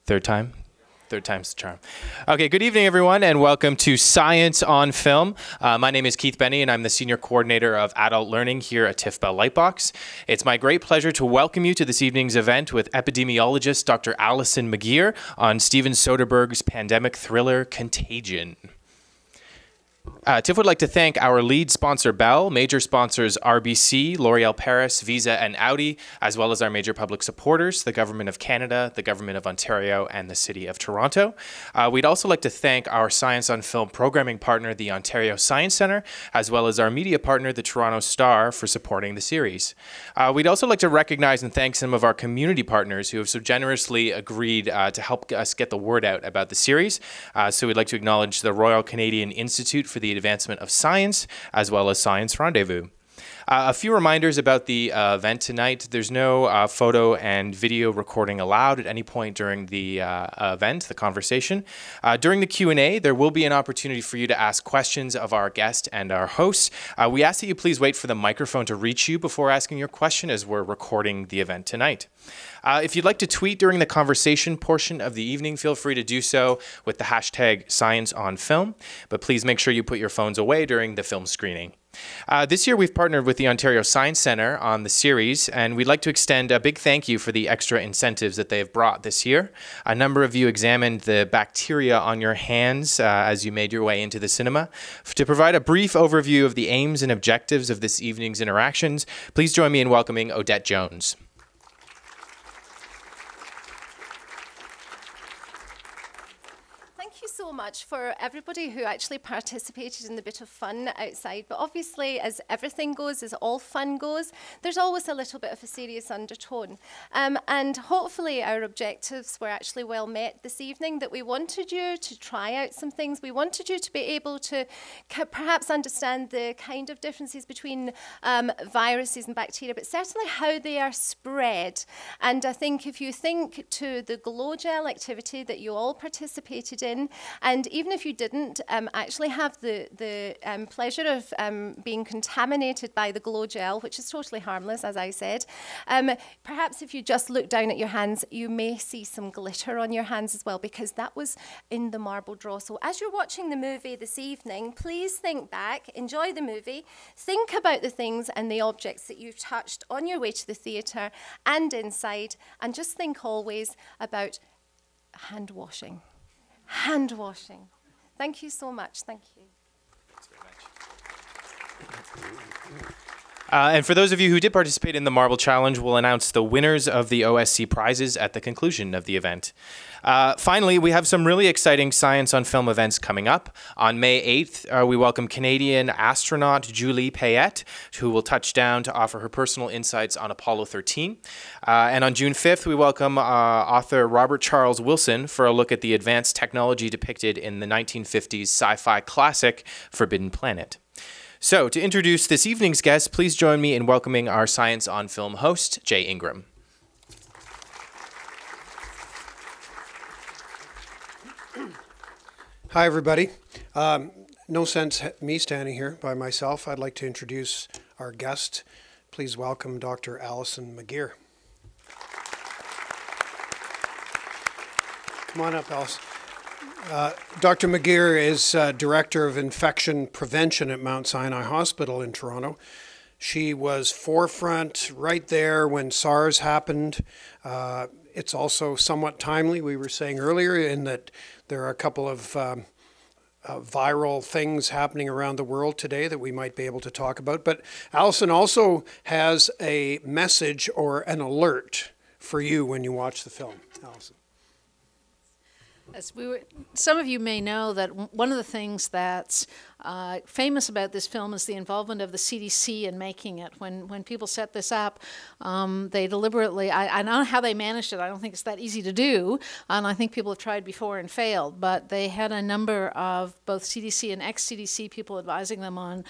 Third time? Third time's the charm. Okay, good evening, everyone, and welcome to Science on Film. My name is Keith Benny, and I'm the Senior Coordinator of Adult Learning here at TIFF Bell Lightbox. It's my great pleasure to welcome you to this evening's event with epidemiologist Dr. Allison McGeer on Steven Soderbergh's pandemic thriller, Contagion. TIFF would like to thank our lead sponsor, Bell, major sponsors RBC, L'Oreal Paris, Visa, and Audi, as well as our major public supporters, the Government of Canada, the Government of Ontario, and the City of Toronto. We'd also like to thank our Science on Film programming partner, the Ontario Science Centre, as well as our media partner, the Toronto Star, for supporting the series. We'd also like to recognize and thank some of our community partners who have so generously agreed to help us get the word out about the series. So we'd like to acknowledge the Royal Canadian Institute for the Advancement of Science, as well as Science Rendezvous. A few reminders about the event tonight. There's no photo and video recording allowed at any point during the event, the conversation. During the Q&A, there will be an opportunity for you to ask questions of our guest and our hosts. We ask that you please wait for the microphone to reach you before asking your question, as we're recording the event tonight. If you'd like to tweet during the conversation portion of the evening, feel free to do so with the hashtag ScienceOnFilm, but please make sure you put your phones away during the film screening. This year, we've partnered with the Ontario Science Centre on the series, and we'd like to extend a big thank you for the extra incentives that they've brought this year. A number of you examined the bacteria on your hands as you made your way into the cinema. To provide a brief overview of the aims and objectives of this evening's interactions, please join me in welcoming Odette Jones. So much for everybody who actually participated in the bit of fun outside, but obviously, as everything goes, as all fun goes, there's always a little bit of a serious undertone, and hopefully our objectives were actually well met this evening, that we wanted you to try out some things. We wanted you to be able to perhaps understand the kind of differences between viruses and bacteria, but certainly how they are spread. And I think if you think to the glow gel activity that you all participated in, and even if you didn't actually have the pleasure of being contaminated by the glow gel, which is totally harmless, as I said, perhaps if you just look down at your hands, you may see some glitter on your hands as well, because that was in the marble draw. So as you're watching the movie this evening, please think back, enjoy the movie, think about the things and the objects that you've touched on your way to the theatre and inside, and just think always about hand washing. Hand washing. Thank you so much. Thank you. Thanks very much. And for those of you who did participate in the Marble Challenge, we'll announce the winners of the OSC prizes at the conclusion of the event. Finally, we have some really exciting Science on Film events coming up. On May 8th, we welcome Canadian astronaut Julie Payette, who will touch down to offer her personal insights on Apollo 13. And on June 5th, we welcome author Robert Charles Wilson for a look at the advanced technology depicted in the 1950s sci-fi classic Forbidden Planet. So, to introduce this evening's guest, please join me in welcoming our Science on Film host, Jay Ingram. Hi, everybody. No sense me standing here by myself. I'd like to introduce our guest. Please welcome Dr. Allison McGeer. Come on up, Allison. Dr. McGeer is Director of Infection Prevention at Mount Sinai Hospital in Toronto. She was forefront right there when SARS happened. It's also somewhat timely, we were saying earlier, in that there are a couple of viral things happening around the world today that we might be able to talk about. But Allison also has a message or an alert for you when you watch the film. Allison. As some of you may know that one of the things that's famous about this film is the involvement of the CDC in making it. When people set this up, they deliberately, I don't know how they managed it. I don't think it's that easy to do, and I think people have tried before and failed, but they had a number of both CDC and ex-CDC people advising them on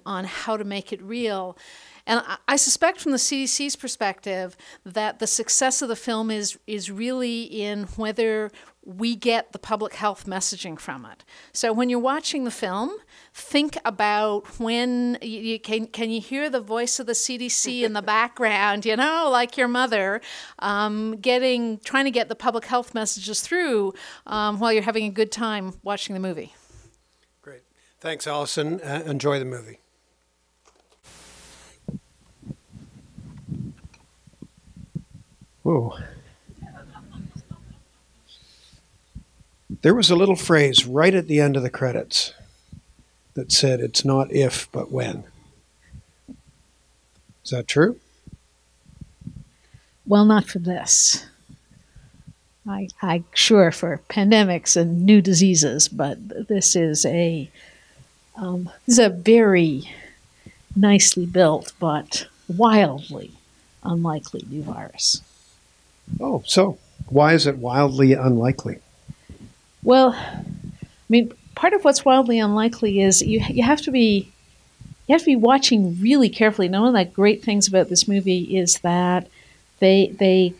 how to make it real. And I suspect from the CDC's perspective that the success of the film is really in whether we get the public health messaging from it. So when you're watching the film, film, think about when can you hear the voice of the CDC in the background, you know, like your mother, trying to get the public health messages through while you're having a good time watching the movie. Great. Thanks, Allison. Enjoy the movie. Whoa. There was a little phrase right at the end of the credits that said, "It's not if, but when." Is that true? Well, not for this. Sure, for pandemics and new diseases, but this is a very nicely built but wildly unlikely new virus. Oh, so why is it wildly unlikely? Well, I mean, part of what's wildly unlikely is you have to be watching really carefully. Now, one of the great things about this movie is that they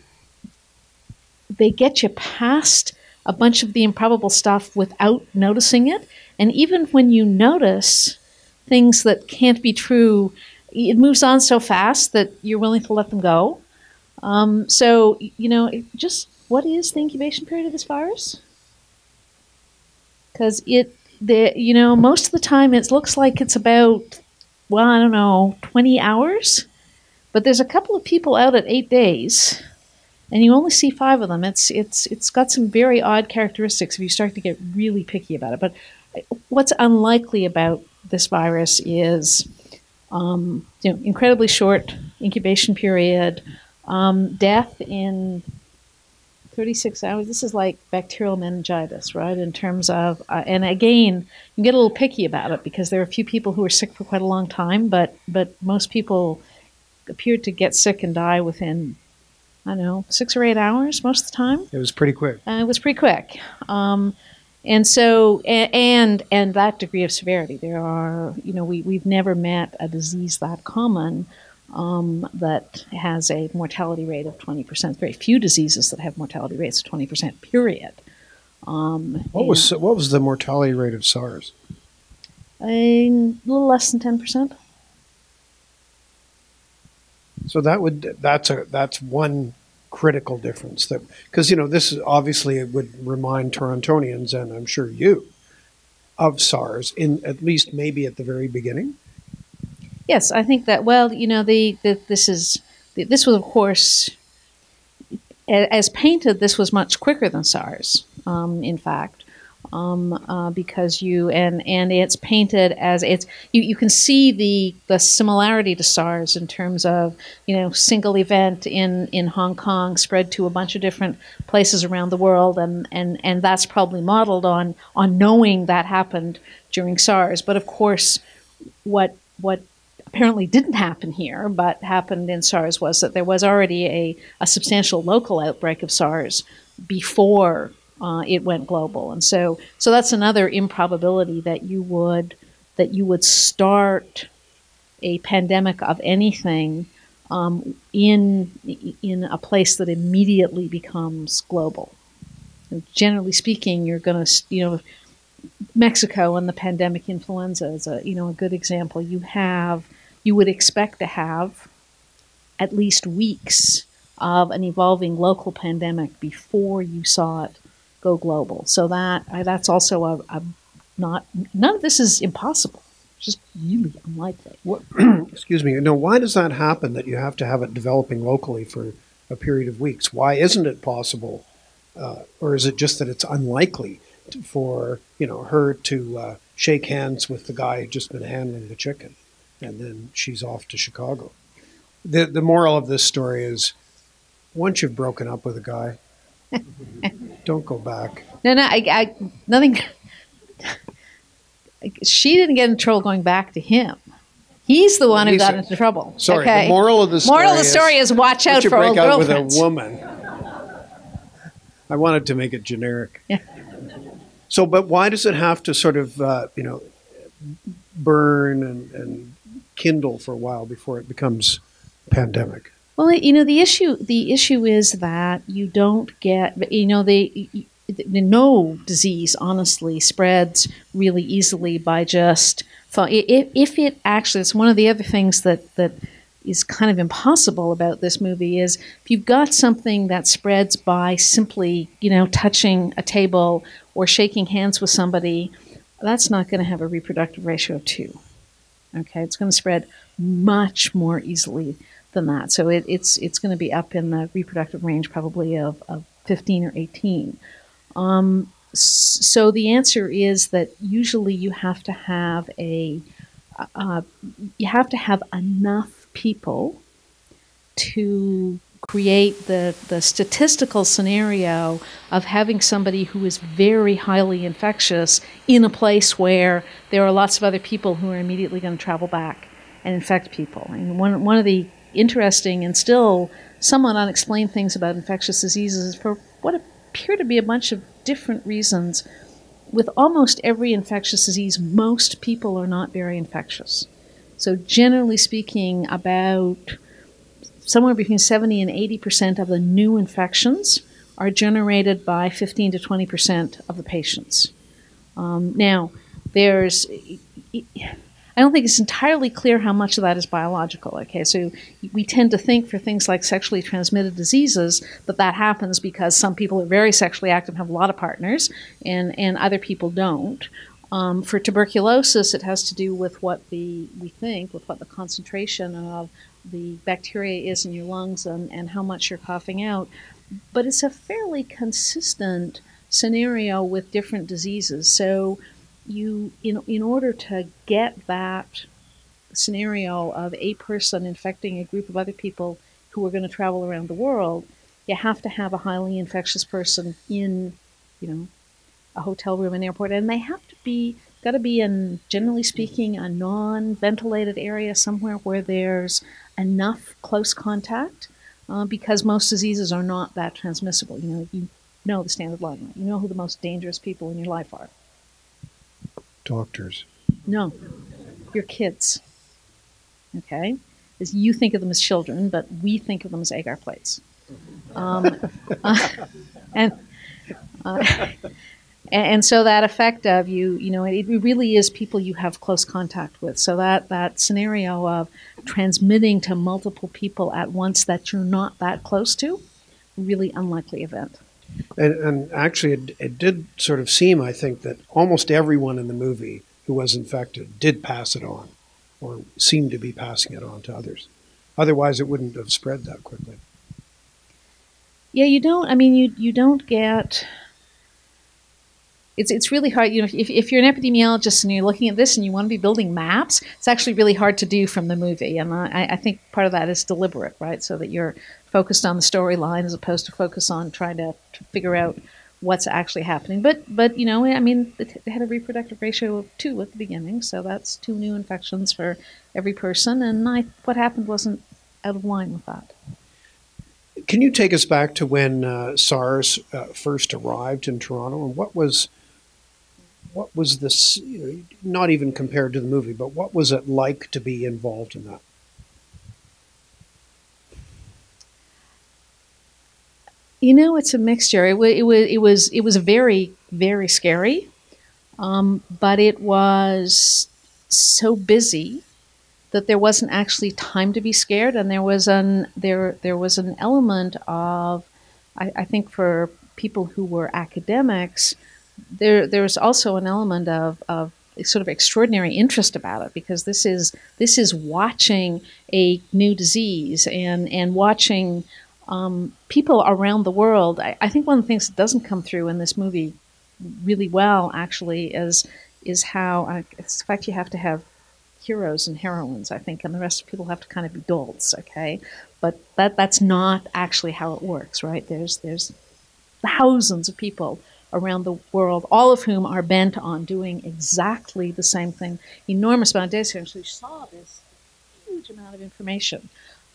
get you past a bunch of the improbable stuff without noticing it, and even when you notice things that can't be true, it moves on so fast that you're willing to let them go. So, you know, just what is the incubation period of this virus? Because most of the time it looks like it's about, well, I don't know, 20 hours. But there's a couple of people out at 8 days, and you only see 5 of them. It's got some very odd characteristics if you start to get really picky about it. But what's unlikely about this virus is, incredibly short incubation period. Death in 36 hours. This is like bacterial meningitis, right? In terms of, and again, you get a little picky about it because there are a few people who are sick for quite a long time, but most people appeared to get sick and die within, I don't know, 6 or 8 hours most of the time. It was pretty quick. It was pretty quick. And so, and that degree of severity, there are, we've never met a disease that common that has a mortality rate of 20%. Very few diseases that have mortality rates of 20%, period. What was the mortality rate of SARS? A little less than 10%. So that's one critical difference, that because this is obviously, it would remind Torontonians, and I'm sure you, of SARS, in at least maybe at the very beginning. Yes, I think that. Well, this was, of course, as painted, this was much quicker than SARS. In fact, because and it's painted as you can see the similarity to SARS in terms of single event in Hong Kong spread to a bunch of different places around the world, and that's probably modeled on knowing that happened during SARS. But of course, what apparently didn't happen here, but happened in SARS, was that there was already a substantial local outbreak of SARS before it went global, and so that's another improbability that you would start a pandemic of anything in a place that immediately becomes global. And generally speaking, you're going to Mexico and the pandemic influenza is a good example. You would expect to have at least weeks of an evolving local pandemic before you saw it go global. So that's also none of this is impossible. It's just really unlikely. What, excuse me. Why does that happen, that you have to have it developing locally for a period of weeks? Why isn't it possible, or is it just that it's unlikely for her to shake hands with the guy who'd just been handling the chicken, and then she's off to Chicago? The moral of this story is, once you've broken up with a guy, don't go back. No, nothing. She didn't get in trouble going back to him. He's the one who got into trouble. Sorry, okay? The moral of the story is watch out for old girlfriends. With a woman. I wanted to make it generic. Yeah. So, but why does it have to sort of, burn and kindle for a while before it becomes a pandemic? Well, the issue is that you don't get, no disease, honestly, spreads really easily by just, if it actually, it's one of the other things that is kind of impossible about this movie is if you've got something that spreads by simply, touching a table or shaking hands with somebody, that's not going to have a reproductive ratio of 2. Okay, it's going to spread much more easily than that. So it's going to be up in the reproductive range probably of 15 or 18. So the answer is that usually you have to have enough people to create the statistical scenario of having somebody who is very highly infectious in a place where there are lots of other people who are immediately going to travel back and infect people. And one of the interesting and still somewhat unexplained things about infectious diseases is for what appear to be a bunch of different reasons. With almost every infectious disease, most people are not very infectious. So generally speaking, about somewhere between 70 and 80% of the new infections are generated by 15 to 20% of the patients. Now, I don't think it's entirely clear how much of that is biological. Okay, so we tend to think for things like sexually transmitted diseases that happens because some people are very sexually active and have a lot of partners, and other people don't. For tuberculosis, it has to do with what the concentration of the bacteria is in your lungs and how much you're coughing out. But it's a fairly consistent scenario with different diseases. So in order to get that scenario of a person infecting a group of other people who are going to travel around the world, you have to have a highly infectious person in, a hotel room, an airport, and they have to be in, generally speaking, a non-ventilated area somewhere where there's enough close contact, because most diseases are not that transmissible. You know the standard line, right? You know who the most dangerous people in your life are. Doctors. No, your kids. Okay, because you think of them as children, but we think of them as agar plates. And so that effect of it really is people you have close contact with. So that scenario of transmitting to multiple people at once that you're not that close to, really unlikely event. And actually, it did sort of seem, I think, that almost everyone in the movie who was infected did pass it on, or seemed to be passing it on to others. Otherwise, it wouldn't have spread that quickly. Yeah, you don't. I mean, you don't get. It's really hard. If you're an epidemiologist and you're looking at this and you want to be building maps, it's actually really hard to do from the movie. And I think part of that is deliberate, right? So that you're focused on the storyline as opposed to focus on trying to figure out what's actually happening. But they had a reproductive ratio of 2 at the beginning, so that's 2 new infections for every person. And what happened wasn't out of line with that. Can you take us back to when SARS first arrived in Toronto, and what was this, not even compared to the movie, but what was it like to be involved in that? It's a mixture. It was very, very scary, but it was so busy that there wasn't actually time to be scared, and there was an element of, I think, for people who were academics, there's also an element of sort of extraordinary interest about it, because this is watching a new disease and watching people around the world. I think one of the things that doesn't come through in this movie really well, actually, is how it's the fact you have to have heroes and heroines, I think, and the rest of people have to kind of be dolts, okay? But that's not actually how it works, right? There's thousands of people around the world, all of whom are bent on doing exactly the same thing. Enormous amount of data. So you saw this huge amount of information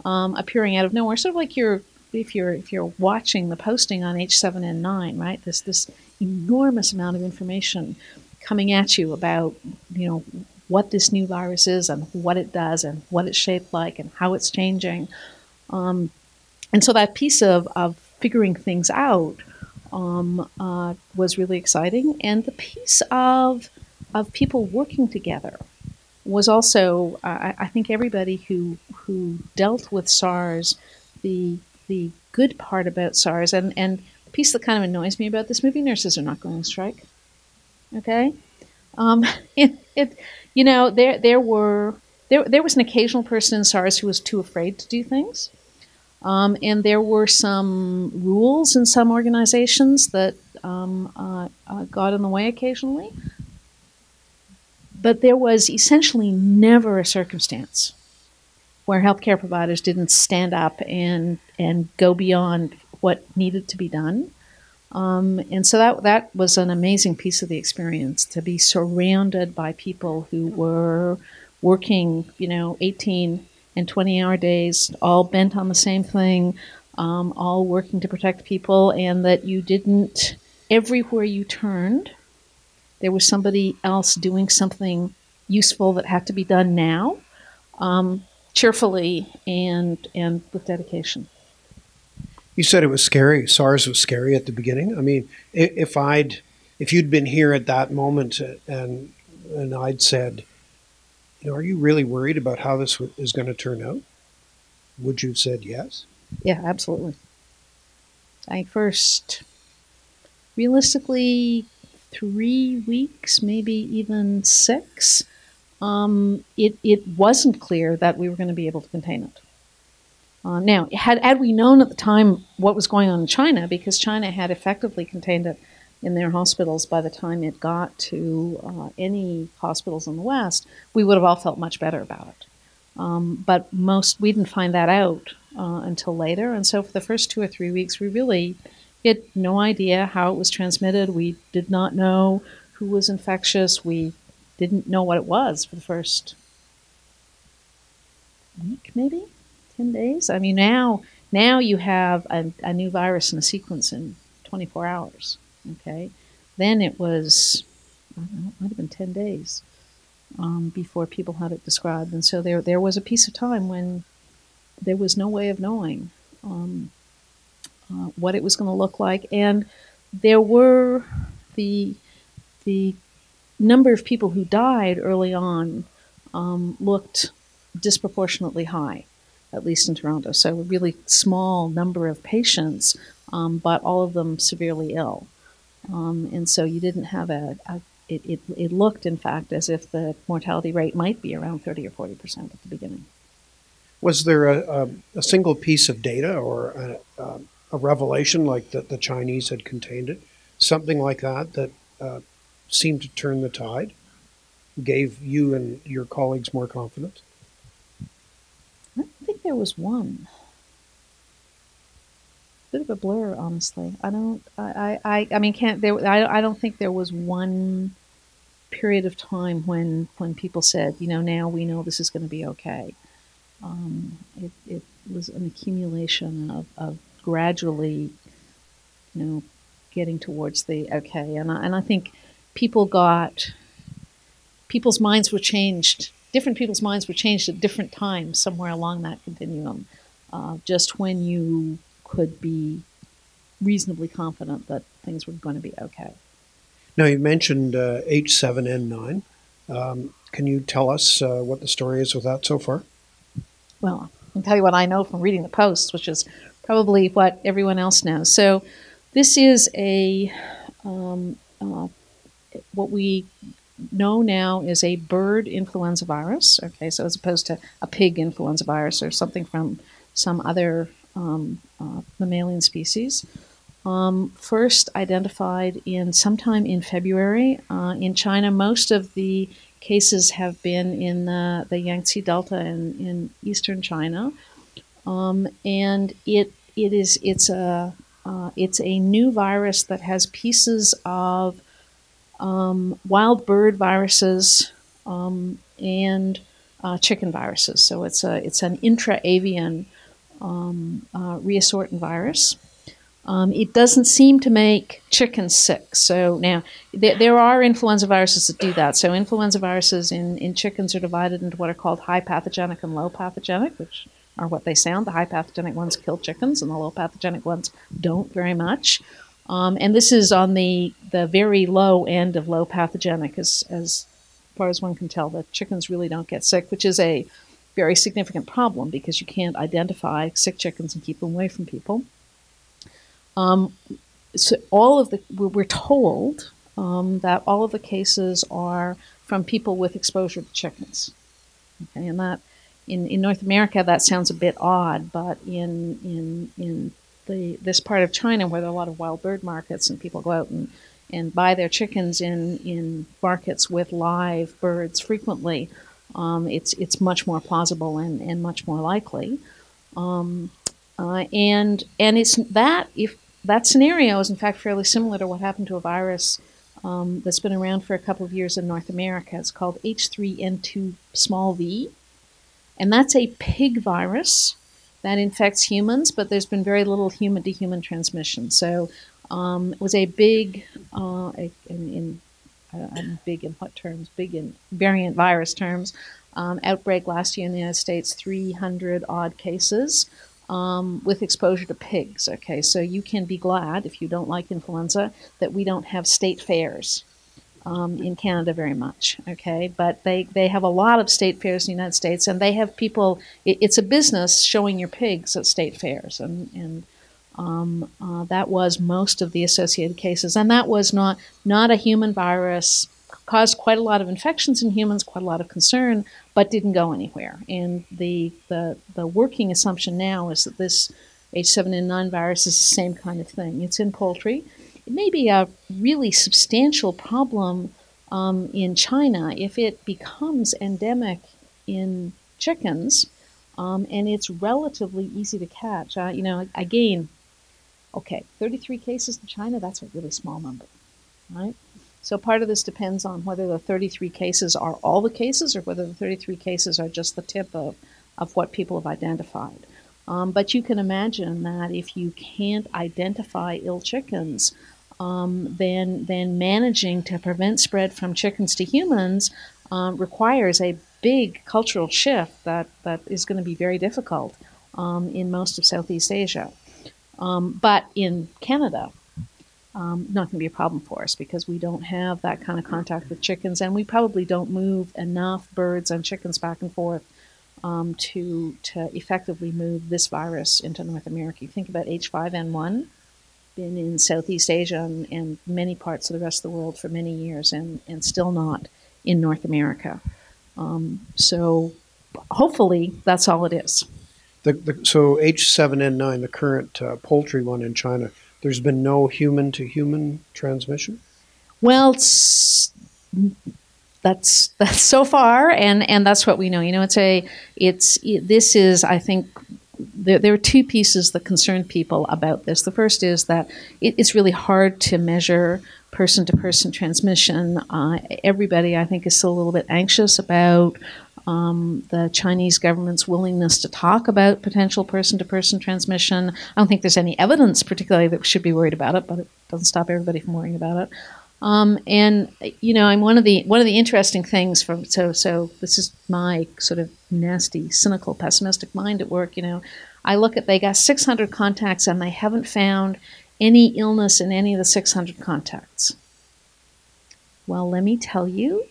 appearing out of nowhere, sort of like if you're watching the posting on H7N9, right? This enormous amount of information coming at you about what this new virus is and what it does and what it's shaped like and how it's changing, and so that piece of figuring things out was really exciting, and the piece of people working together was also, I think everybody who dealt with SARS, the good part about SARS, and the piece that kind of annoys me about this movie, nurses are not going on strike. Okay, there was an occasional person in SARS who was too afraid to do things, and there were some rules in some organizations that got in the way occasionally. But there was essentially never a circumstance where healthcare providers didn't stand up and go beyond what needed to be done. And so that was an amazing piece of the experience, to be surrounded by people who were working, 18 and 20-hour days, all bent on the same thing, all working to protect people, and that you didn't, everywhere you turned, there was somebody else doing something useful that had to be done now, cheerfully and with dedication. You said it was scary. SARS was scary at the beginning. I mean, if you'd been here at that moment and I'd said, are you really worried about how this is going to turn out? Would you have said yes? Yeah, absolutely. I first, realistically, 3 weeks, maybe even 6, it wasn't clear that we were going to be able to contain it. Now, had we known at the time what was going on in China, because China had effectively contained it in their hospitals by the time it got to any hospitals in the West, we would have all felt much better about it. But we didn't find that out until later, and so for the first 2 or 3 weeks, we had no idea how it was transmitted. We did not know who was infectious. We didn't know what it was for the first week, maybe 10 days. I mean, now you have a new virus in a sequence in 24 hours. Okay, then it was, I don't know, it might have been 10 days before people had it described, and so there was a piece of time when there was no way of knowing what it was going to look like, and there were the number of people who died early on looked disproportionately high, at least in Toronto. So a really small number of patients, but all of them severely ill, and so you didn't have it looked, in fact, as if the mortality rate might be around 30 or 40% at the beginning. Was there a single piece of data or a revelation like that the Chinese had contained it, something like that seemed to turn the tide, gave you and your colleagues more confidence? I don't think there was one. Bit of a blur, honestly. I don't think there was one period of time when people said, now we know this is going to be okay. It was an accumulation of gradually, getting towards the okay. And I think people's minds were changed. Different people's minds were changed at different times somewhere along that continuum. Just when you could be reasonably confident that things were going to be okay. Now, you mentioned H7N9. Can you tell us what the story is with that so far? Well, I can tell you what I know from reading the posts, which is probably what everyone else knows. So this is what we know now is a bird influenza virus. Okay, so as opposed to a pig influenza virus or something from some other mammalian species. First identified sometime in February. In China, most of the cases have been in the Yangtze Delta in eastern China, and it's a new virus that has pieces of wild bird viruses and chicken viruses. So it's an intra-avian reassortant virus. It doesn't seem to make chickens sick. So now there are influenza viruses that do that. So influenza viruses in chickens are divided into what are called high pathogenic and low pathogenic, which are what they sound. The high pathogenic ones kill chickens and the low pathogenic ones don't very much. And this is on the very low end of low pathogenic, as far as one can tell. The chickens really don't get sick, which is a very significant problem because you can't identify sick chickens and keep them away from people. So we're told that all of the cases are from people with exposure to chickens. Okay, and that in North America that sounds a bit odd, but in this part of China where there are a lot of wild bird markets and people go out and buy their chickens in markets with live birds frequently, it's much more plausible and much more likely. And it's that if that scenario is in fact fairly similar to what happened to a virus that's been around for a couple of years in North America. It's called H3N2 small v, and that's a pig virus that infects humans, but there's been very little human-to-human transmission. So it was a big, big in what terms? Big in variant virus terms. Outbreak last year in the United States, 300 odd cases with exposure to pigs. Okay, so you can be glad, if you don't like influenza, that we don't have state fairs in Canada very much. Okay, but they have a lot of state fairs in the United States, and they have people. It's a business showing your pigs at state fairs, and that was most of the associated cases, and that was not a human virus. Caused quite a lot of infections in humans, quite a lot of concern, but didn't go anywhere. And the working assumption now is that this H7N9 virus is the same kind of thing. It's in poultry. It may be a really substantial problem in China if it becomes endemic in chickens, and it's relatively easy to catch. Again, okay, 33 cases in China, that's a really small number, right? So part of this depends on whether the 33 cases are all the cases or whether the 33 cases are just the tip of what people have identified. But you can imagine that if you can't identify ill chickens, then managing to prevent spread from chickens to humans requires a big cultural shift that is going to be very difficult in most of Southeast Asia. But in Canada, not going to be a problem for us because we don't have that kind of contact with chickens, and we probably don't move enough birds and chickens back and forth to effectively move this virus into North America. You think about H5N1, been in Southeast Asia and many parts of the rest of the world for many years, and still not in North America. So hopefully that's all it is. So H7N9, the current poultry one in China, there's been no human-to-human transmission? Well, that's so far, and that's what we know. This is, I think, there are two pieces that concern people about this. The first is that it's really hard to measure person-to-person transmission. Everybody, I think, is still a little bit anxious about the Chinese government's willingness to talk about potential person-to-person transmission. I don't think there's any evidence particularly that we should be worried about it, but it doesn't stop everybody from worrying about it. And I'm one of the interesting things so this is my sort of nasty, cynical, pessimistic mind at work. I look at, they got 600 contacts and they haven't found any illness in any of the 600 contacts. Well, let me tell you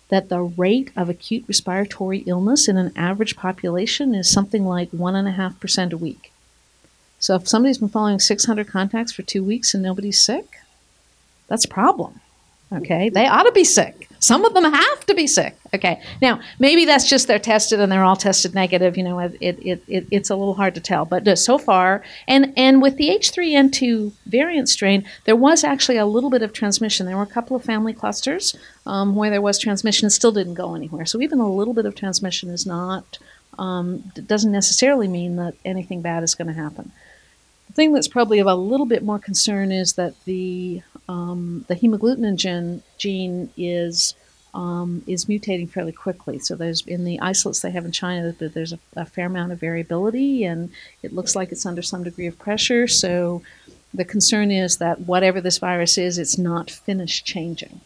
that the rate of acute respiratory illness in an average population is something like 1.5% a week. So if somebody's been following 600 contacts for 2 weeks and nobody's sick, that's a problem. Okay, they ought to be sick. Some of them have to be sick. Okay, now maybe that's just they're tested and they're all tested negative. It's a little hard to tell. But so far, and with the H3N2 variant strain, there was actually a little bit of transmission. There were a couple of family clusters where there was transmission. It still didn't go anywhere. So even a little bit of transmission is not doesn't necessarily mean that anything bad is going to happen. The thing that's probably of a little bit more concern is that the hemagglutinin gene is mutating fairly quickly. So there's in the isolates they have in China, there's a fair amount of variability, and it looks like it's under some degree of pressure. So the concern is that whatever this virus is, it's not finished changing.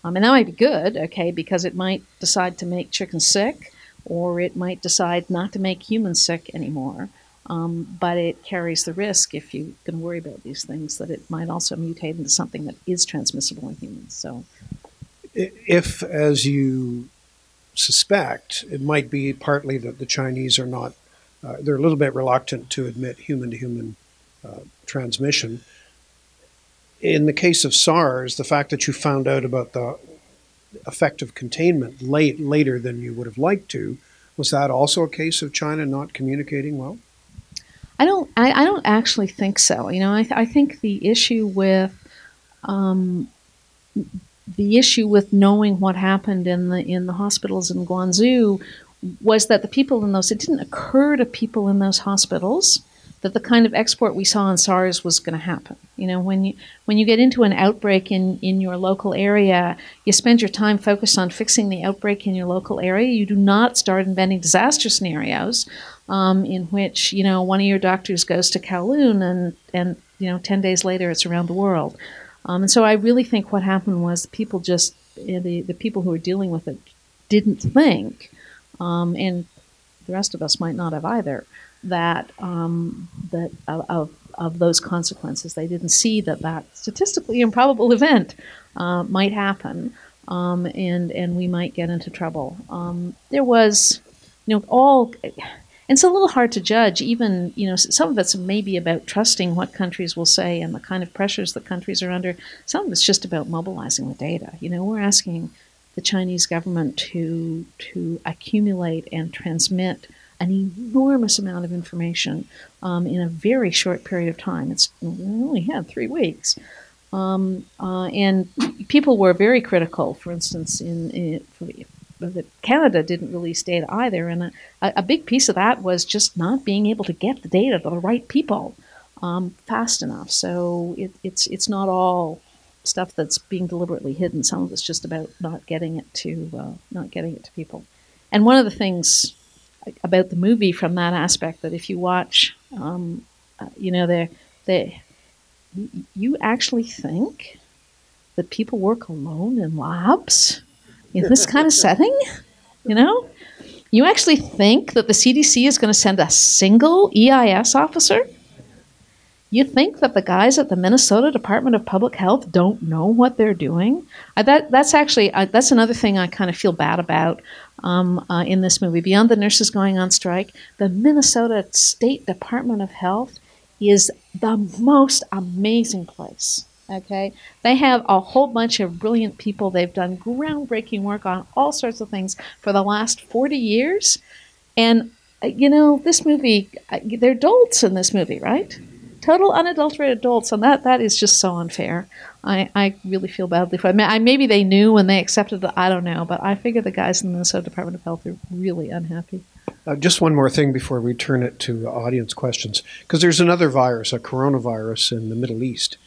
And that might be good, okay, because it might decide to make chickens sick, or it might decide not to make humans sick anymore. but it carries the risk, if you're going to worry about these things, that it might also mutate into something that is transmissible in humans. So, if, as you suspect, it might be partly that the Chinese are not, they're a little bit reluctant to admit human-to-human transmission. In the case of SARS, the fact that you found out about the effective containment later than you would have liked to, was that also a case of China not communicating well? I don't actually think so. You know, I think the issue with knowing what happened in the hospitals in Guangzhou was that the people in those, it didn't occur to people in those hospitals that the kind of export we saw in SARS was going to happen. You know, when you get into an outbreak in your local area, you spend your time focused on fixing the outbreak in your local area. You do not start inventing disaster scenarios in which, you know, one of your doctors goes to Kowloon and you know, 10 days later it's around the world. And so I really think what happened was people just, the people who were dealing with it didn't think, and the rest of us might not have either, that of those consequences. They didn't see that statistically improbable event might happen, and we might get into trouble. There was, you know, it's a little hard to judge. Even, you know, some of it's maybe about trusting what countries will say and the kind of pressures that countries are under. Some of it's just about mobilizing the data. You know, we're asking the Chinese government to accumulate and transmit an enormous amount of information in a very short period of time. We only had 3 weeks. And people were very critical, for instance, that Canada didn't release data either. And a big piece of that was just not being able to get the data to the right people fast enough. So it's not all stuff that's being deliberately hidden. Some of it's just about not getting it to people. And one of the things about the movie from that aspect, that if you watch, you know, you actually think that people work alone in labs in this kind of setting. You know, you actually think that the CDC is going to send a single EIS officer. You think that the guys at the Minnesota Department of Public Health don't know what they're doing? That's another thing I kind of feel bad about in this movie. Beyond the nurses going on strike, the Minnesota State Department of Health is the most amazing place. Okay, they have a whole bunch of brilliant people. They've done groundbreaking work on all sorts of things for the last 40 years. And, you know, this movie, they're dolts in this movie, right? Total unadulterated dolts, and that is just so unfair. I really feel badly for them. Maybe they knew when they accepted it, I don't know, but I figure the guys in the Minnesota Department of Health are really unhappy. Just one more thing before we turn it to audience questions, because there's another virus, a coronavirus in the Middle East.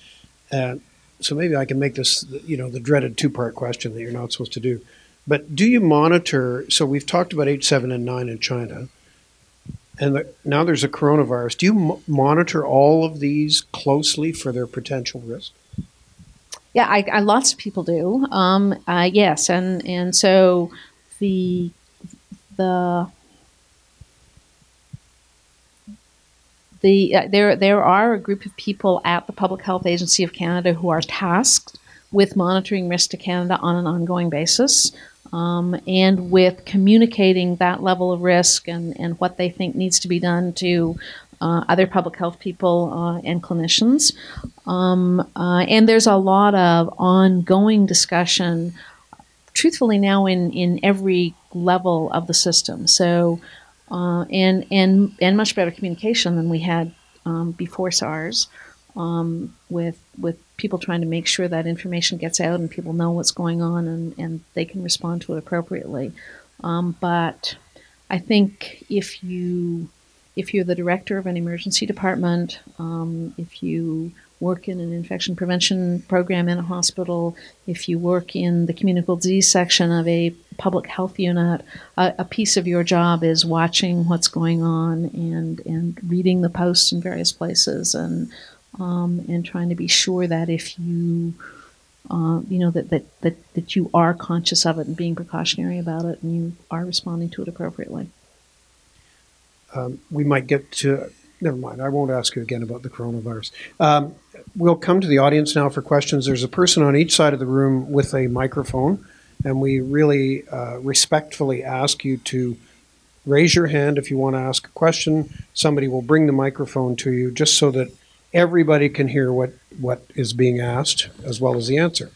So maybe I can make this, you know, the dreaded two-part question that you're not supposed to do. But do you monitor, so we've talked about H7N9 in China, and now there's a coronavirus. Do you monitor all of these closely for their potential risk? Yeah, I lots of people do. Yes, and so there are a group of people at the Public Health Agency of Canada who are tasked with monitoring risk to Canada on an ongoing basis, and with communicating that level of risk and what they think needs to be done to other public health people and clinicians. And there's a lot of ongoing discussion, truthfully now in every level of the system. So, and much better communication than we had before SARS, with people trying to make sure that information gets out and people know what's going on and they can respond to it appropriately. But I think if you're the director of an emergency department, if you work in an infection prevention program in a hospital, if you work in the communicable disease section of a public health unit, a piece of your job is watching what's going on and reading the posts in various places and trying to be sure that if you that you are conscious of it and being precautionary about it and you are responding to it appropriately. We might get to Never mind. I won't ask you again about the coronavirus. We'll come to the audience now for questions. There's a person on each side of the room with a microphone, and we really respectfully ask you to raise your hand if you want to ask a question. Somebody will bring the microphone to you just so that everybody can hear what is being asked as well as the answer.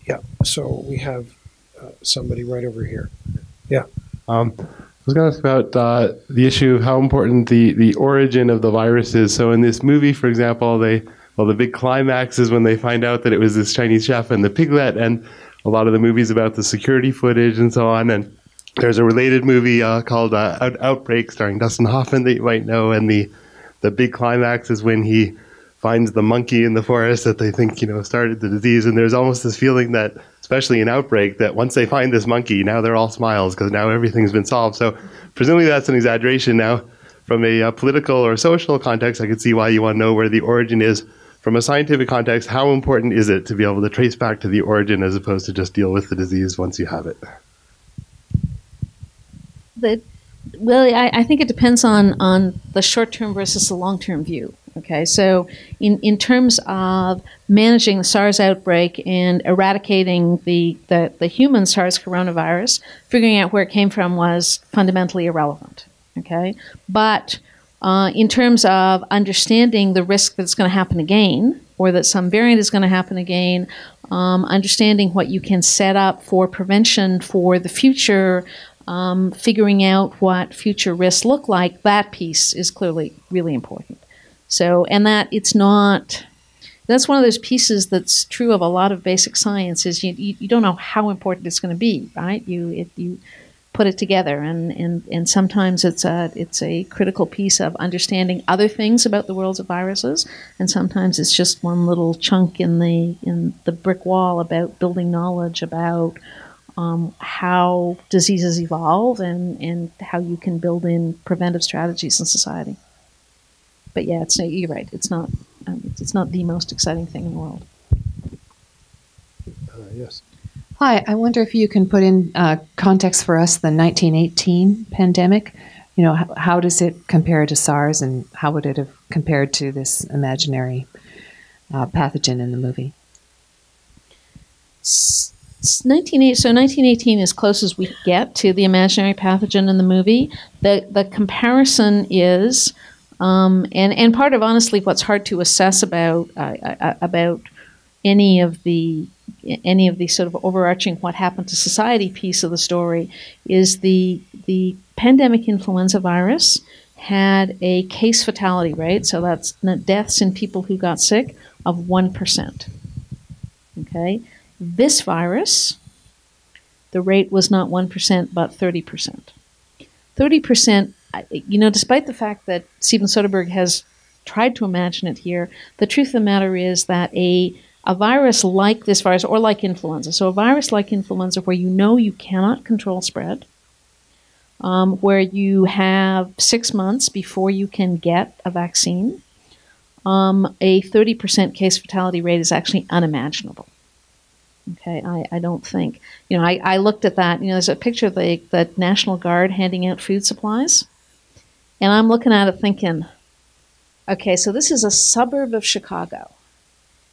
Yeah, so we have somebody right over here. Yeah. I was going to ask about the issue of how important the origin of the virus is. So in this movie, for example, the big climax is when they find out that it was this Chinese chef and the piglet, and a lot of the movies about the security footage and so on. And there's a related movie called Outbreak, starring Dustin Hoffman, that you might know, and the big climax is when he finds the monkey in the forest that they think, started the disease. And there's almost this feeling that, especially in Outbreak, that once they find this monkey, now they're all smiles because now everything's been solved. So presumably that's an exaggeration. Now, from a political or social context, I could see why you want to know where the origin is. From a scientific context, how important is it to be able to trace back to the origin as opposed to just deal with the disease once you have it? Well, I think it depends on the short-term versus the long-term view. Okay, so in terms of managing the SARS outbreak and eradicating the human SARS coronavirus, figuring out where it came from was fundamentally irrelevant. Okay, but in terms of understanding the risk that it's going to happen again, or that some variant is going to happen again, understanding what you can set up for prevention for the future, figuring out what future risks look like, that piece is clearly really important. So, and that's one of those pieces that's true of a lot of basic science, is you don't know how important it's going to be, right? You put it together, and sometimes it's a critical piece of understanding other things about the worlds of viruses, and sometimes it's just one little chunk in the brick wall about building knowledge about how diseases evolve and how you can build in preventive strategies in society. But yeah, you're right. It's not the most exciting thing in the world. Yes. Hi, I wonder if you can put in context for us the 1918 pandemic. How does it compare to SARS, and how would it have compared to this imaginary pathogen in the movie? 1918 is close as we get to the imaginary pathogen in the movie. The comparison is, and part of honestly what's hard to assess about any of the sort of overarching what happened to society piece of the story is the pandemic influenza virus had a case fatality rate, so that's deaths in people who got sick, of 1%. Okay. This virus, the rate was not 1%, but 30%. 30%, despite the fact that Steven Soderbergh has tried to imagine it here, the truth of the matter is that a virus like this virus, or like influenza, so a virus like influenza where you cannot control spread, where you have 6 months before you can get a vaccine, a 30% case fatality rate is actually unimaginable. Okay, I don't think. I looked at that. There's a picture of the National Guard handing out food supplies. And I'm looking at it thinking, okay, so this is a suburb of Chicago.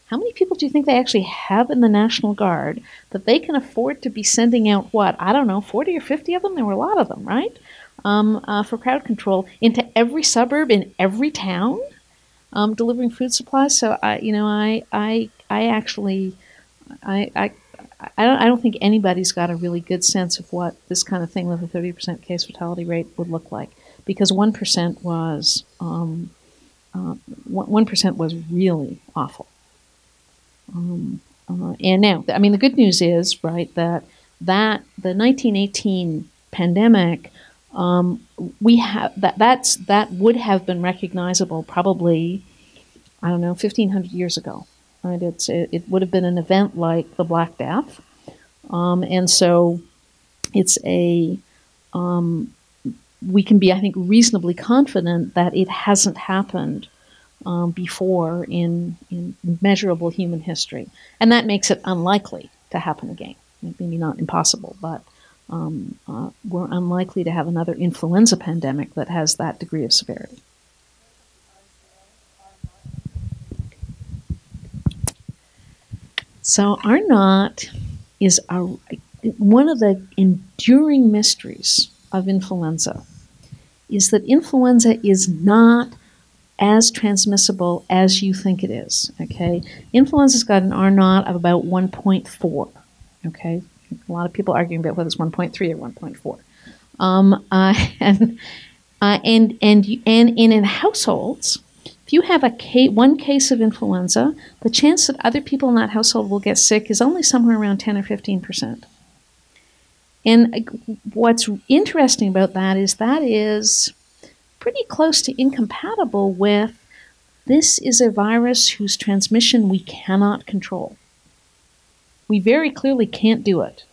How many people do you think they actually have in the National Guard that they can afford to be sending out, 40 or 50 of them? There were a lot of them, right? For crowd control into every suburb in every town, delivering food supplies. So I don't think anybody's got a really good sense of what this kind of thing with a 30% case fatality rate would look like, because 1% was 1% was really awful. And now, the good news is, right, that the 1918 pandemic, that would have been recognizable probably, 1,500 years ago. Right? It would have been an event like the Black Death, and so it's we can be, I think, reasonably confident that it hasn't happened before in measurable human history, and that makes it unlikely to happen again. Maybe not impossible, but we're unlikely to have another influenza pandemic that has that degree of severity. So R naught is one of the enduring mysteries of influenza is that influenza is not as transmissible as you think it is, okay? Influenza's got an R naught of about 1.4, okay? A lot of people arguing about whether it's 1.3 or 1.4. And in households, if you have one case of influenza, the chance that other people in that household will get sick is only somewhere around 10 or 15%. And what's interesting about that is pretty close to incompatible with this is a virus whose transmission we cannot control. We very clearly can't do it,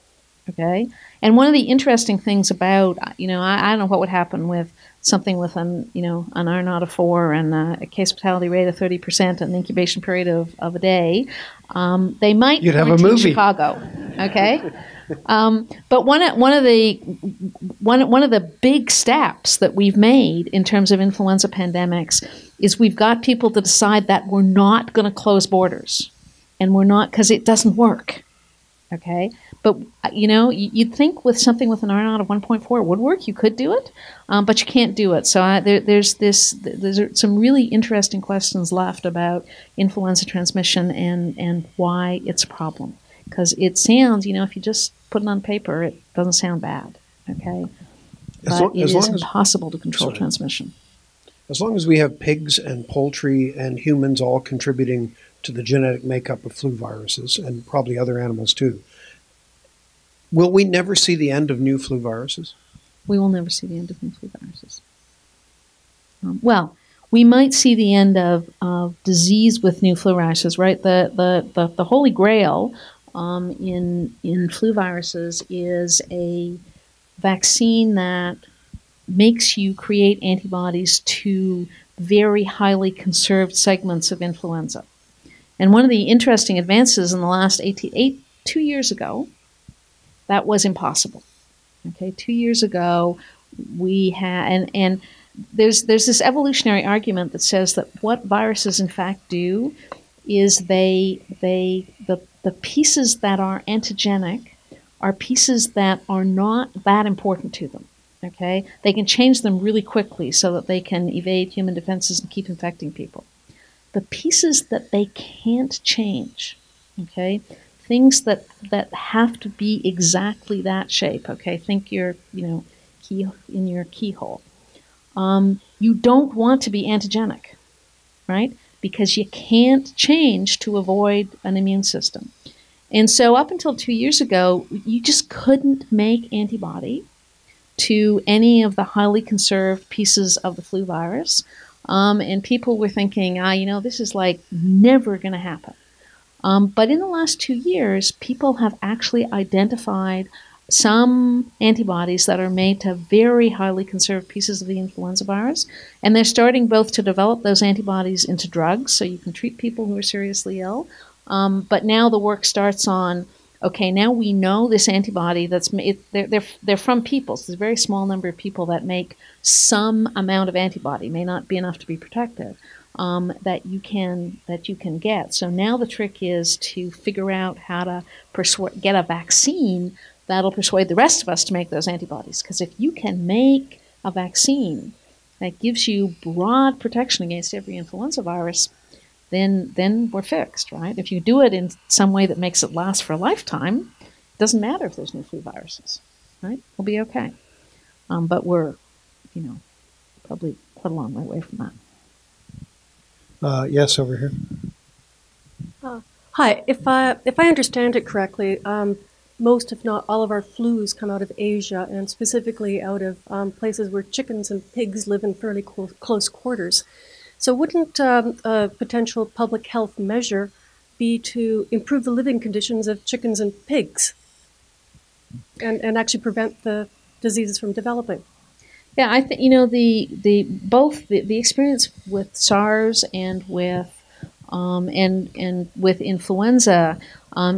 okay? And one of the interesting things about, I don't know what would happen with something with an R naught of 4 and a case fatality rate of 30% and an incubation period of a day. They might You'd have a movie. Chicago, okay? But one of the big steps that we've made in terms of influenza pandemics is we've got people to decide that we're not going to close borders, and we're not because it doesn't work. Okay, but you'd think with something with an R naught of 1.4 it would work. You could do it, but you can't do it. So there's some really interesting questions left about influenza transmission and why it's a problem. Because it sounds, if you just put it on paper, it doesn't sound bad, okay? But it is impossible to control transmission. As long as we have pigs and poultry and humans all contributing to the genetic makeup of flu viruses, and probably other animals too, will we never see the end of new flu viruses? We will never see the end of new flu viruses. Well, we might see the end of disease with new flu viruses, right? The holy grail in flu viruses is a vaccine that makes you create antibodies to very highly conserved segments of influenza. And one of the interesting advances in the last 2 years ago, that was impossible. Okay, 2 years ago, we had, and there's this evolutionary argument that says that what viruses in fact do is the pieces that are antigenic are pieces that are not that important to them. Okay, they can change them really quickly so that they can evade human defenses and keep infecting people. The pieces that they can't change, okay, things that have to be exactly that shape. Okay, think your key in your keyhole. You don't want to be antigenic, right? Because you can't change to avoid an immune system. And so up until 2 years ago, you just couldn't make antibody to any of the highly conserved pieces of the flu virus. And people were thinking, this is like never going to happen. But in the last 2 years, people have actually identified some antibodies that are made to very highly conserved pieces of the influenza virus. And they're starting both to develop those antibodies into drugs, so you can treat people who are seriously ill. But now the work starts on, okay, now we know this antibody that's made, they're from people. So there's a very small number of people that make some amount of antibody, may not be enough to be protected, that you can get. So now the trick is to figure out how to get a vaccine that'll persuade the rest of us to make those antibodies. Because if you can make a vaccine that gives you broad protection against every influenza virus, then we're fixed, right? If you do it in some way that makes it last for a lifetime, it doesn't matter if there's new flu viruses, right? We'll be okay. But we're, probably quite a long way away from that. Yes, over here. Hi. If I understand it correctly, most, if not all, of our flus come out of Asia, and specifically out of places where chickens and pigs live in fairly close quarters. So wouldn't a potential public health measure be to improve the living conditions of chickens and pigs and actually prevent the diseases from developing? Yeah, I think the experience with SARS and with with influenza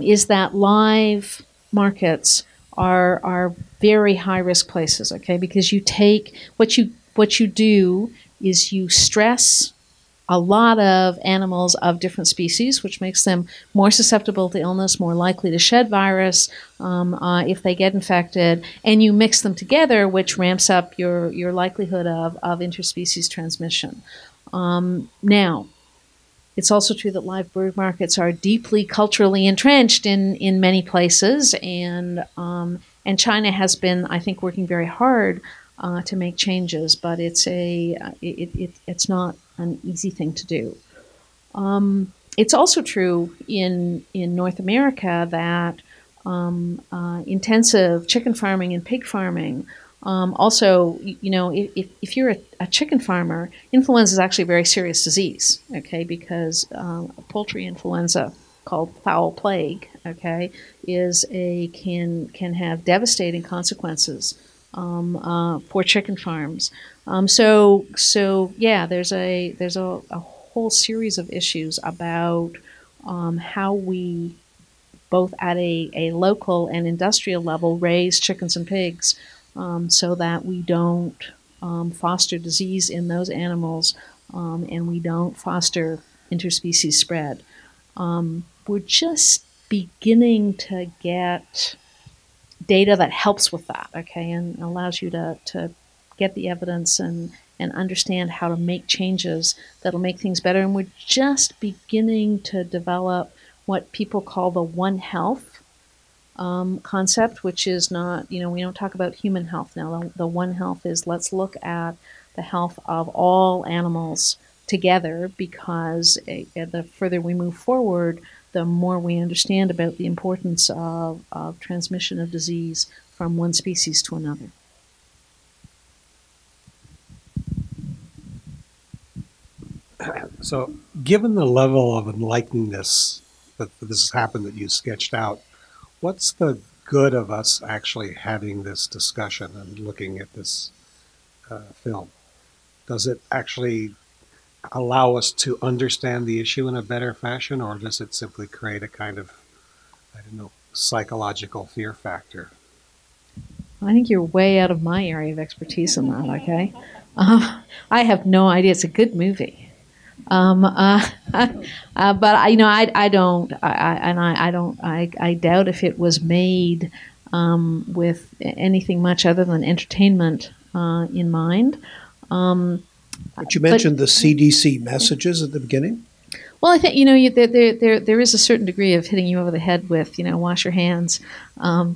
is that live markets are very high risk places, okay? Because you take what you do is you stress a lot of animals of different species, which makes them more susceptible to illness, more likely to shed virus if they get infected, and you mix them together, which ramps up your likelihood of interspecies transmission. Now, it's also true that live bird markets are deeply culturally entrenched in many places, and China has been, I think, working very hard to make changes, but it's not an easy thing to do. It's also true in North America that intensive chicken farming and pig farming. Also, if you're a chicken farmer, influenza is actually a very serious disease, okay, because poultry influenza, called fowl plague, okay, can have devastating consequences for chicken farms. So yeah, there's a whole series of issues about how we, both at a local and industrial level, raise chickens and pigs so that we don't foster disease in those animals and we don't foster interspecies spread. We're just beginning to get data that helps with that, okay, and allows you to get the evidence and understand how to make changes that'll make things better. And we're just beginning to develop what people call the One Health concept, which is not, we don't talk about human health now. The One Health is, let's look at the health of all animals together, because the further we move forward, the more we understand about the importance of transmission of disease from one species to another. So, given the level of enlightenedness that this has happened that you sketched out, what's the good of us actually having this discussion and looking at this film? Does it actually allow us to understand the issue in a better fashion, or does it simply create a kind of, I don't know, psychological fear factor? I think you're way out of my area of expertise in that, okay? I have no idea. It's a good movie. But I doubt if it was made with anything much other than entertainment in mind. But you mentioned the CDC messages at the beginning. Well, I think there is a certain degree of hitting you over the head with wash your hands,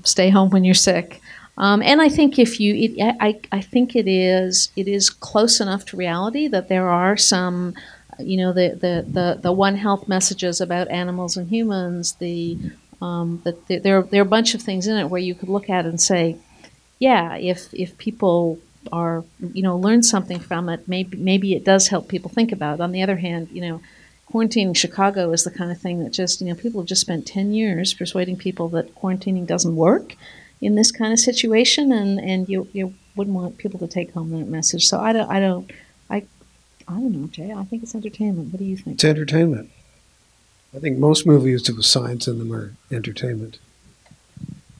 stay home when you're sick, and I think I think it is close enough to reality that there are some. The One Health messages about animals and humans, there are a bunch of things in it where you could look at it and say, yeah, if people are learn something from it, maybe it does help people think about it. On the other hand, quarantining Chicago is the kind of thing that just people have just spent 10 years persuading people that quarantining doesn't work in this kind of situation, and you wouldn't want people to take home that message. So I don't know, Jay. I think it's entertainment. What do you think? It's entertainment. I think most movies with science in them are entertainment.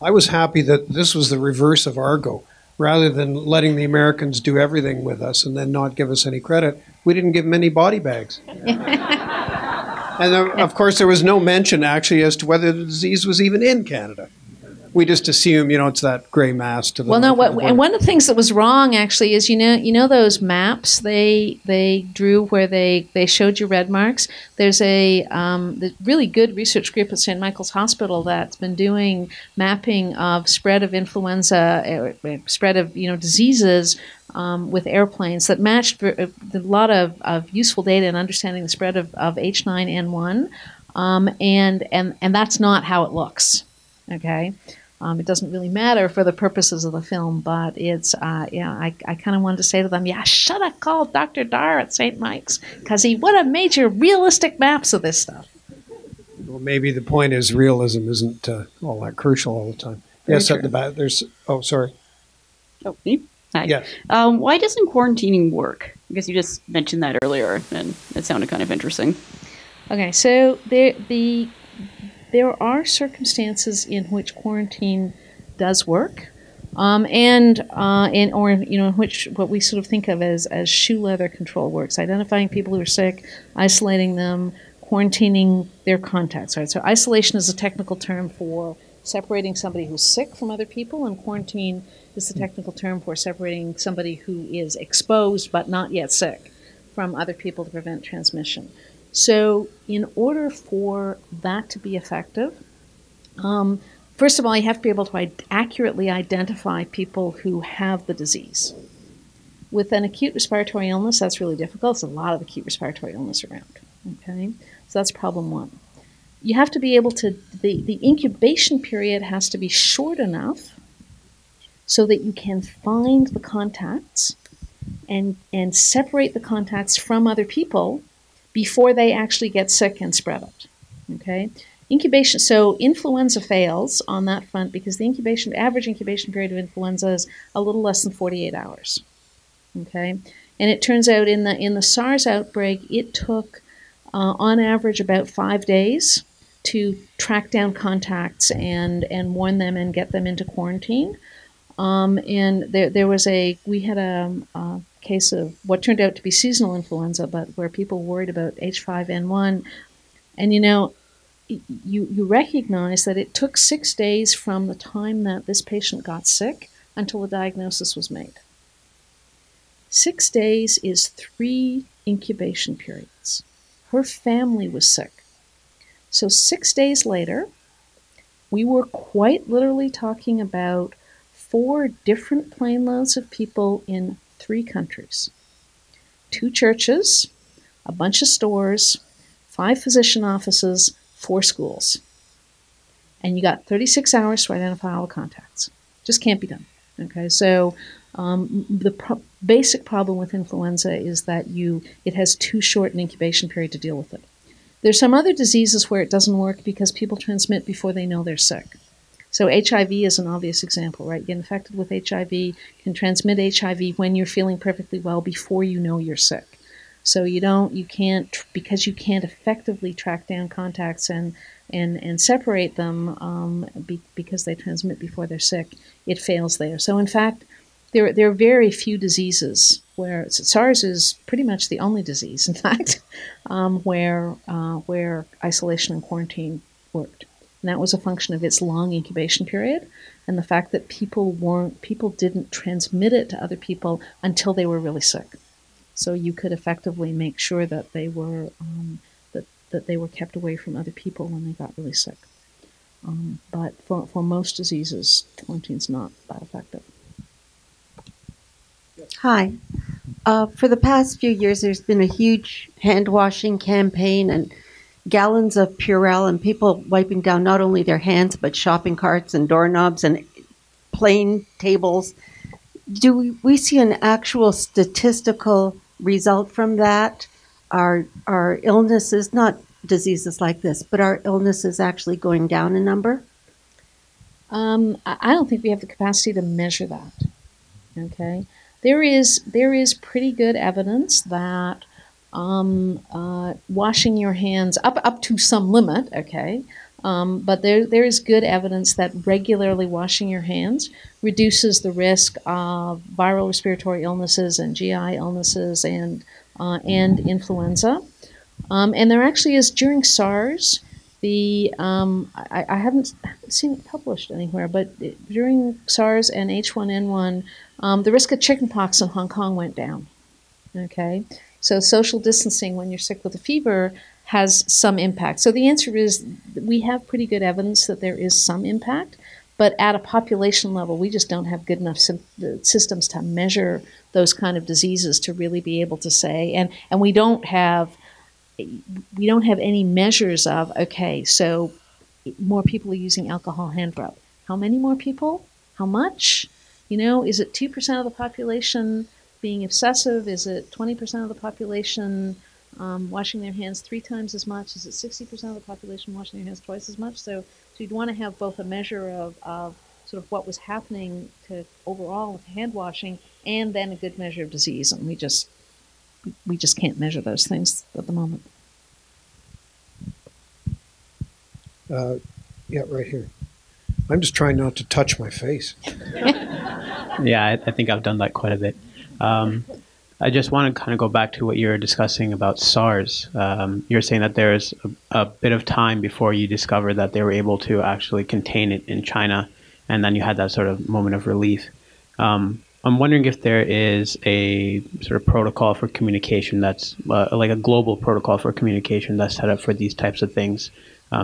I was happy that this was the reverse of Argo. Rather than letting the Americans do everything with us and then not give us any credit, we didn't give them any body bags. And of course, there was no mention actually as to whether the disease was even in Canada. We just assume, it's that gray mass to the. Well, no. And one of the things that was wrong actually is, those maps they drew where they showed you red marks. There's a really good research group at St. Michael's Hospital that's been doing mapping of spread of influenza, spread of diseases with airplanes that matched a lot of useful data in understanding the spread of H9N1, and that's not how it looks. Okay. It doesn't really matter for the purposes of the film, but it's, I kind of wanted to say to them, I should have called Dr. Dar at St. Mike's, because he would have made you realistic maps of this stuff. Well, maybe the point is realism isn't all that crucial all the time. Yes, at the back, there's, sorry. Oh, me? Hi. Yeah. Why doesn't quarantining work? Because you just mentioned that earlier, and it sounded kind of interesting. Okay, so there are circumstances in which quarantine does work. In which what we sort of think of as shoe leather control works, identifying people who are sick, isolating them, quarantining their contacts, right? So isolation is a technical term for separating somebody who's sick from other people, and quarantine is the technical term for separating somebody who is exposed but not yet sick from other people to prevent transmission. So in order for that to be effective, first of all, you have to be able to accurately identify people who have the disease. With an acute respiratory illness, that's really difficult. There's a lot of acute respiratory illness around. Okay, so that's problem one. You have to be able to, the incubation period has to be short enough so that you can find the contacts and separate the contacts from other people before they actually get sick and spread it. Okay. Incubation, so influenza fails on that front because the average incubation period of influenza is a little less than 48 hours. Okay, and it turns out in the SARS outbreak, it took on average about 5 days to track down contacts and warn them and get them into quarantine. And we had a case of what turned out to be seasonal influenza, but where people worried about H5N1, and you recognize that it took 6 days from the time that this patient got sick until the diagnosis was made. 6 days is 3 incubation periods. Her family was sick. So 6 days later, we were quite literally talking about 4 different plane loads of people in 3 countries. 2 churches, a bunch of stores, 5 physician offices, 4 schools. And you got 36 hours to identify all the contacts. Just can't be done. Okay, so the basic problem with influenza is that it has too short an incubation period to deal with it. There's some other diseases where it doesn't work because people transmit before they know they're sick. So HIV is an obvious example, right? You get infected with HIV, can transmit HIV when you're feeling perfectly well before you know you're sick. So you can't effectively track down contacts and separate them because they transmit before they're sick. It fails there. So in fact, there are very few diseases where SARS is pretty much the only disease, in fact, where isolation and quarantine worked. And that was a function of its long incubation period and the fact that people didn't transmit it to other people until they were really sick. So you could effectively make sure that they were that they were kept away from other people when they got really sick. But for most diseases, quarantine's not that effective. Hi. For the past few years, there's been a huge hand washing campaign and gallons of Purell and people wiping down not only their hands, but shopping carts and doorknobs and plain tables. Do we see an actual statistical result from that? Are illnesses, not diseases like this, but are illnesses actually going down in number? I don't think we have the capacity to measure that. Okay, there is pretty good evidence that washing your hands up to some limit. Okay. But there is good evidence that regularly washing your hands reduces the risk of viral respiratory illnesses and GI illnesses and influenza. And there actually is, during SARS, I haven't seen it published anywhere, but during SARS and H1N1, the risk of chickenpox in Hong Kong went down. Okay, so social distancing when you're sick with a fever has some impact. So the answer is we have pretty good evidence that there is some impact, but at a population level, we just don't have good enough systems to measure those kind of diseases to really be able to say, and we don't have any measures of, okay, so more people are using alcohol hand rub. How many more people? How much? Is it 2% of the population being obsessive? Is it 20% of the population washing their hands 3 times as much? Is it 60% of the population washing their hands twice as much? So you'd want to have both a measure of sort of what was happening to overall with hand washing and then a good measure of disease. And we just can't measure those things at the moment. Yeah, right here. I'm just trying not to touch my face. Yeah, I think I've done that quite a bit. I just want to kind of go back to what you were discussing about SARS. You're saying that there's a bit of time before you discovered that they were able to actually contain it in China, and then you had that sort of moment of relief. I'm wondering if there is a sort of protocol for communication that's like a global protocol for communication that's set up for these types of things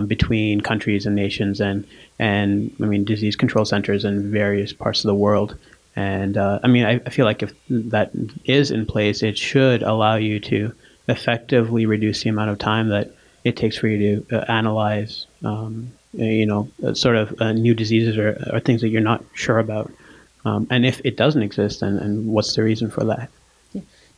between countries and nations and I mean disease control centers in various parts of the world. And I mean, I feel like if that is in place, it should allow you to effectively reduce the amount of time that it takes for you to analyze, you know, sort of new diseases or things that you're not sure about. And if it doesn't exist, and what's the reason for that?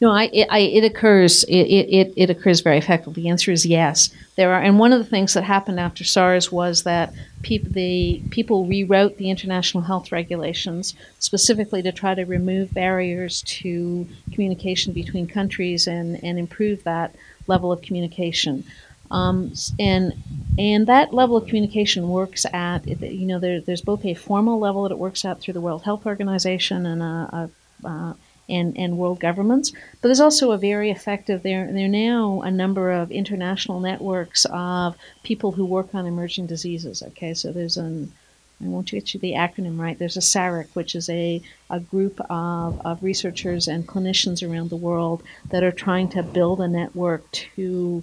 No, it occurs. It occurs very effectively. The answer is yes. There are, and one of the things that happened after SARS was that people rewrote the international health regulations specifically to try to remove barriers to communication between countries and improve that level of communication. And that level of communication works at, you know, there's both a formal level that it works at through the World Health Organization and world governments, but there's also a very effective, there are now a number of international networks of people who work on emerging diseases. Okay, so there's I won't get you the acronym right, there's a SARIC, which is a group of researchers and clinicians around the world that are trying to build a network to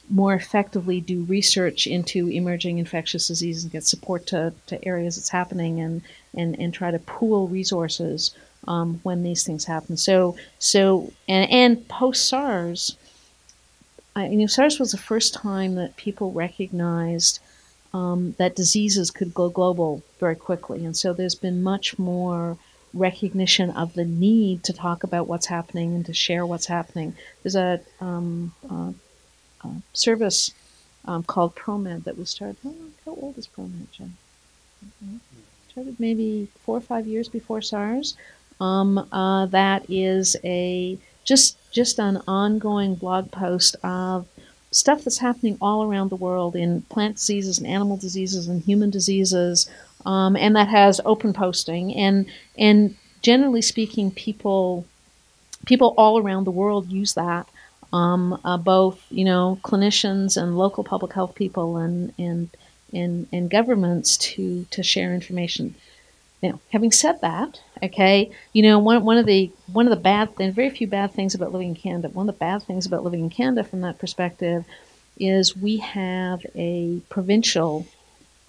more effectively do research into emerging infectious diseases and get support to areas it's happening and try to pool resources when these things happen. And post SARS, you know, SARS was the first time that people recognized that diseases could go global very quickly, and so there's been much more recognition of the need to talk about what's happening and to share what's happening. There's a service called ProMed that was started. How old is ProMed, Jen? Started maybe 4 or 5 years before SARS. That is just an ongoing blog post of stuff that's happening all around the world in plant diseases and animal diseases and human diseases, and that has open posting. And generally speaking, people all around the world use that. Both, you know, clinicians and local public health people and governments to share information. Now, having said that, okay, you know, one of the bad things, very few bad things about living in Canada. One of the bad things about living in Canada from that perspective is we have a provincial.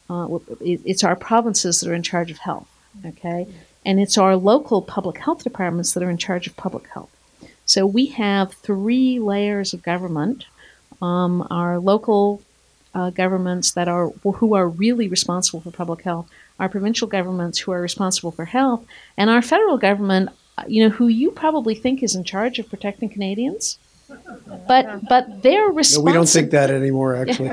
It's our provinces that are in charge of health, okay, and it's our local public health departments that are in charge of public health. So we have 3 layers of government. Our local governments who are really responsible for public health, our provincial governments who are responsible for health, and our federal government, you know, who you probably think is in charge of protecting Canadians, but they're responsible. No, we don't think that anymore, actually.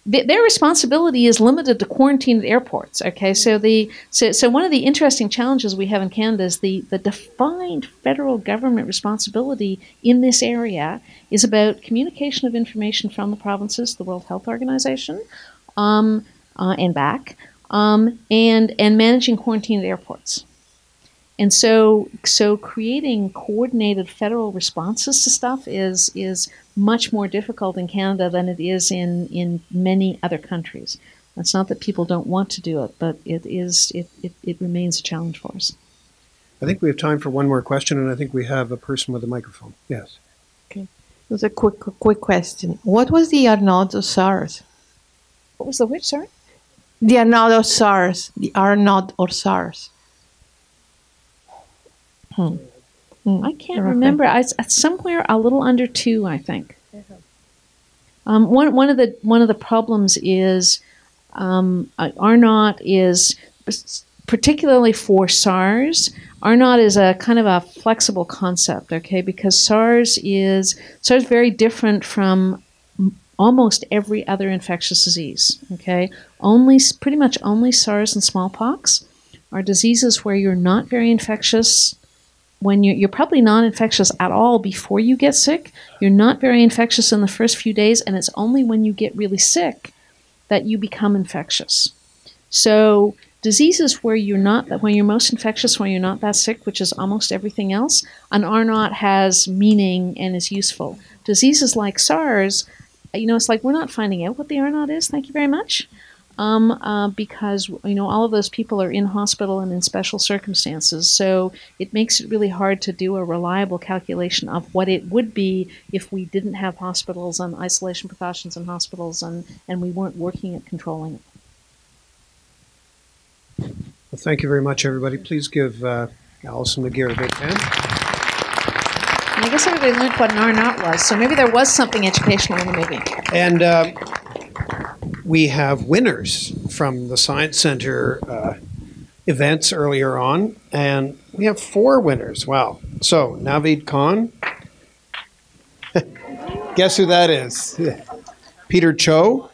Their responsibility is limited to quarantine at airports. Okay, so one of the interesting challenges we have in Canada is the defined federal government responsibility in this area is about communication of information from the provinces, the World Health Organization, and back, and managing quarantine at airports. And so creating coordinated federal responses to stuff is much more difficult in Canada than it is in many other countries. It's not that people don't want to do it, but it remains a challenge for us. I think we have time for one more question, and I think we have a person with a microphone. Yes. Okay. There's a quick question. What was the Arnaud of SARS? What was the which, sorry? The Arnaud of SARS. The Arnaud or SARS. I can't remember. It's somewhere a little under 2, I think. One of the problems is Arnaud is particularly for SARS. Arnaud is a kind of a flexible concept, okay? Because SARS is very different from almost every other infectious disease, okay? Pretty much only SARS and smallpox are diseases where you're not very infectious. When you're probably not infectious at all before you get sick. You're not very infectious in the first few days, and it's only when you get really sick that you become infectious. So diseases where you're most infectious, when you're not that sick, which is almost everything else, an R0 has meaning and is useful. Diseases like SARS, it's like we're not finding out what the R0 is, thank you very much, because, all of those people are in hospital and in special circumstances. So it makes it really hard to do a reliable calculation of what it would be if we didn't have hospitals and isolation precautions in hospitals and we weren't working at controlling it. Well, thank you very much, everybody. Please give Allison McGeer a big hand. I guess everybody learned what an R0 was, so maybe there was something educational in the movie. And we have winners from the Science Center events earlier on, and we have 4 winners. Wow. So, Naveed Khan. Guess who that is? Peter Cho.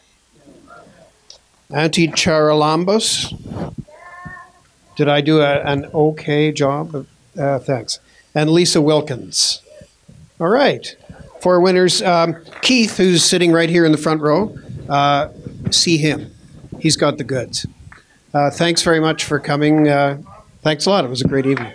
Auntie Charalambos. Did I do an okay job? Thanks. And Lisa Wilkins. All right. 4 winners. Keith, who's sitting right here in the front row, see him. He's got the goods. Thanks very much for coming. Thanks a lot. It was a great evening.